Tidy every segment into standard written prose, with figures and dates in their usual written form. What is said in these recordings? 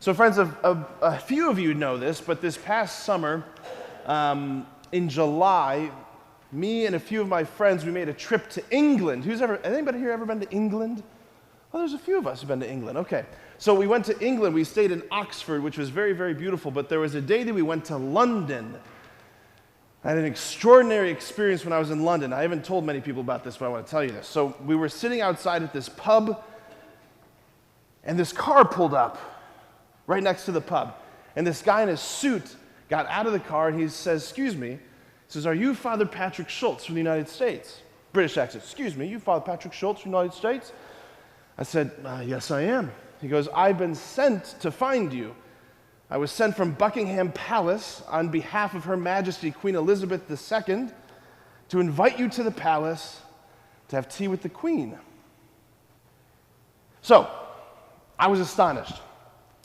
So friends, a few of you know this, but this past summer, in July, me and a few of my friends, we made a trip to England. Anybody here ever been to England? Well, there's a few of us who've been to England. Okay. So we went to England. We stayed in Oxford, which was very, very beautiful, but there was a day that we went to London. I had an extraordinary experience when I was in London. I haven't told many people about this, but I want to tell you this. So we were sitting outside at this pub, and this car pulled up right next to the pub. And this guy in his suit got out of the car, and he says, "Excuse me." He says, "Are you Father Patrick Schultz from the United States?" British accent. "Excuse me, you Father Patrick Schultz from the United States?" I said, "Yes, I am." He goes, "I've been sent to find you. I was sent from Buckingham Palace on behalf of Her Majesty Queen Elizabeth II to invite you to the palace to have tea with the Queen." So, I was astonished.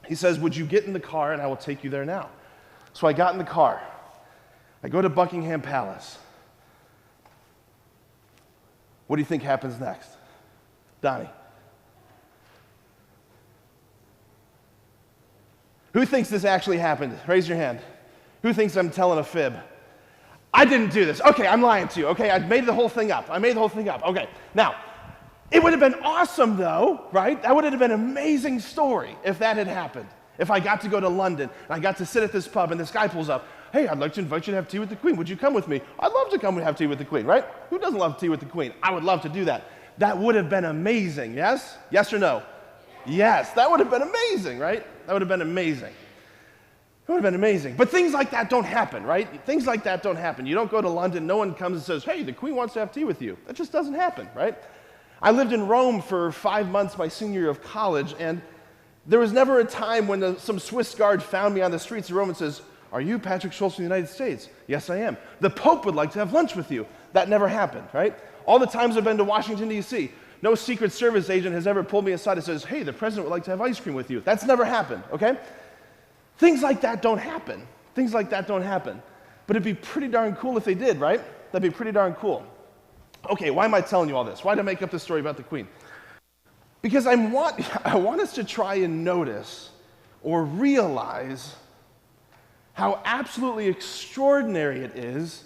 He says, "Would you get in the car and I will take you there now?" So I got in the car. I go to Buckingham Palace. What do you think happens next? Donnie. Who thinks this actually happened? Raise your hand. Who thinks I'm telling a fib? I didn't do this. Okay, I'm lying to you. Okay, I made the whole thing up. Okay, now, it would have been awesome though, right? That would have been an amazing story if that had happened. If I got to go to London and I got to sit at this pub and this guy pulls up, "Hey, I'd like to invite you to have tea with the Queen. Would you come with me?" I'd love to come and have tea with the Queen, right? Who doesn't love tea with the Queen? I would love to do that. That would have been amazing, yes? Yes or no? Yes, that would have been amazing, right? That would have been amazing. It would have been amazing. But things like that don't happen, right? Things like that don't happen. You don't go to London, no one comes and says, "Hey, the Queen wants to have tea with you." That just doesn't happen, right? I lived in Rome for 5 months my senior year of college, and there was never a time when some Swiss guard found me on the streets of Rome and says, "Are you Patrick Schultz from the United States?" "Yes, I am." "The Pope would like to have lunch with you." That never happened, right? All the times I've been to Washington, D.C., no Secret Service agent has ever pulled me aside and says, "Hey, the president would like to have ice cream with you." That's never happened, okay? Things like that don't happen. Things like that don't happen. But it'd be pretty darn cool if they did, right? That'd be pretty darn cool. Okay, why am I telling you all this? Why did I make up this story about the Queen? Because I want us to try and notice or realize how absolutely extraordinary it is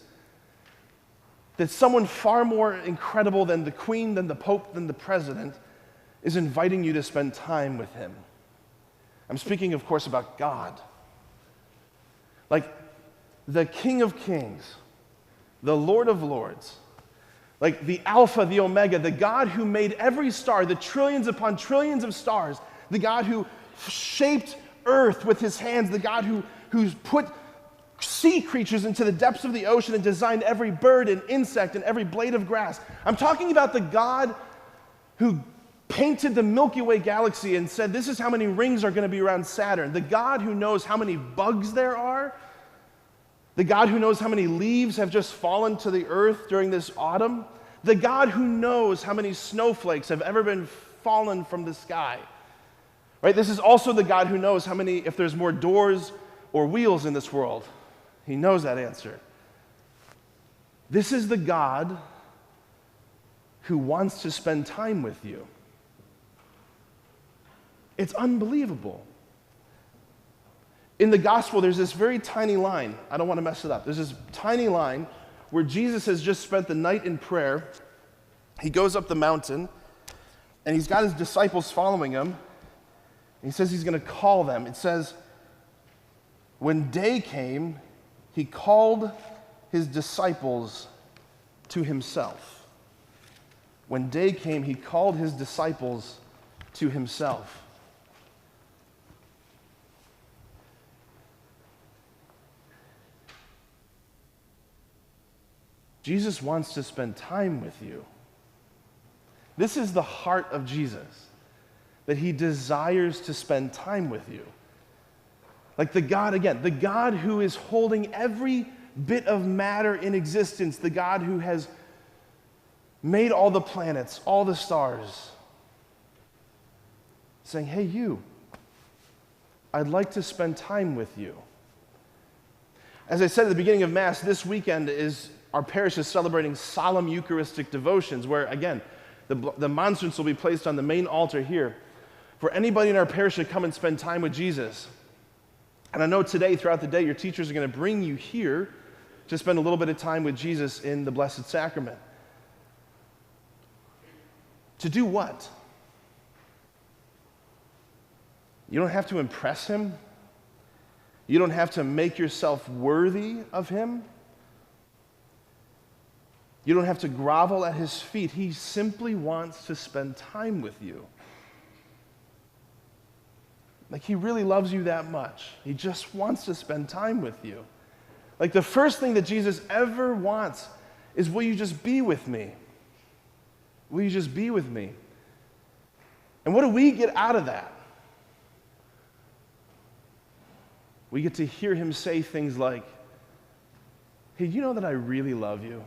that someone far more incredible than the Queen, than the Pope, than the President is inviting you to spend time with him. I'm speaking, of course, about God. Like the King of Kings, the Lord of Lords, like the Alpha, the Omega, the God who made every star, the trillions upon trillions of stars, the God who shaped earth with his hands, the God who's put sea creatures into the depths of the ocean and designed every bird and insect and every blade of grass. I'm talking about the God who painted the Milky Way galaxy and said, "This is how many rings are going to be around Saturn." The God who knows how many bugs there are. The God who knows how many leaves have just fallen to the earth during this autumn. The God who knows how many snowflakes have ever been fallen from the sky. Right? This is also the God who knows how many, if there's more doors or wheels in this world. He knows that answer. This is the God who wants to spend time with you. It's unbelievable. In the gospel, there's this very tiny line. I don't want to mess it up. There's this tiny line where Jesus has just spent the night in prayer. He goes up the mountain, and he's got his disciples following him. He says he's going to call them. It says, when day came, he called his disciples to himself. When day came, he called his disciples to himself. Jesus wants to spend time with you. This is the heart of Jesus, that he desires to spend time with you. Like the God, again, the God who is holding every bit of matter in existence, the God who has made all the planets, all the stars, saying, "Hey, you, I'd like to spend time with you." As I said at the beginning of Mass, this weekend our parish is celebrating solemn Eucharistic devotions where, again, the monstrance will be placed on the main altar here. for anybody in our parish to come and spend time with Jesus. And I know today, throughout the day, your teachers are going to bring you here to spend a little bit of time with Jesus in the Blessed Sacrament. To do what? You don't have to impress him. You don't have to make yourself worthy of him. You don't have to grovel at his feet. He simply wants to spend time with you. Like, he really loves you that much. He just wants to spend time with you. Like, the first thing that Jesus ever wants is, will you just be with me? Will you just be with me? And what do we get out of that? We get to hear him say things like, hey, do you know that I really love you?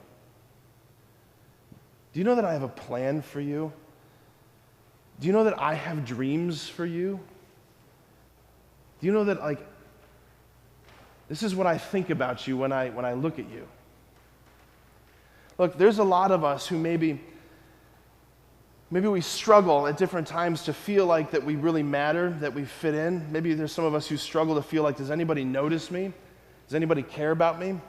Do you know that I have a plan for you? Do you know that I have dreams for you? Do you know that, like, this is what I think about you when I look at you? Look, there's a lot of us who maybe we struggle at different times to feel like that we really matter, that we fit in. Maybe there's some of us who struggle to feel like, does anybody notice me? Does anybody care about me?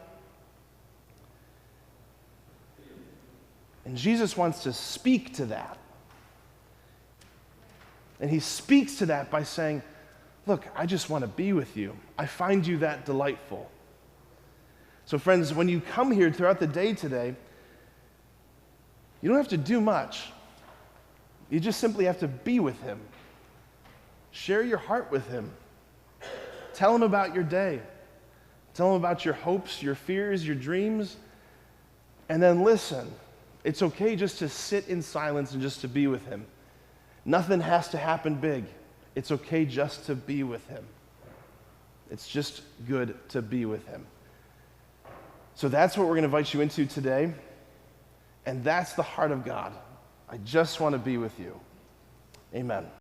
And Jesus wants to speak to that. And he speaks to that by saying, look, I just want to be with you. I find you that delightful. So friends, when you come here throughout the day today, you don't have to do much. You just simply have to be with him. Share your heart with him. Tell him about your day. Tell him about your hopes, your fears, your dreams, and then listen. It's okay just to sit in silence and just to be with him. Nothing has to happen big. It's okay just to be with him. It's just good to be with him. So that's what we're going to invite you into today. And that's the heart of God. I just want to be with you. Amen.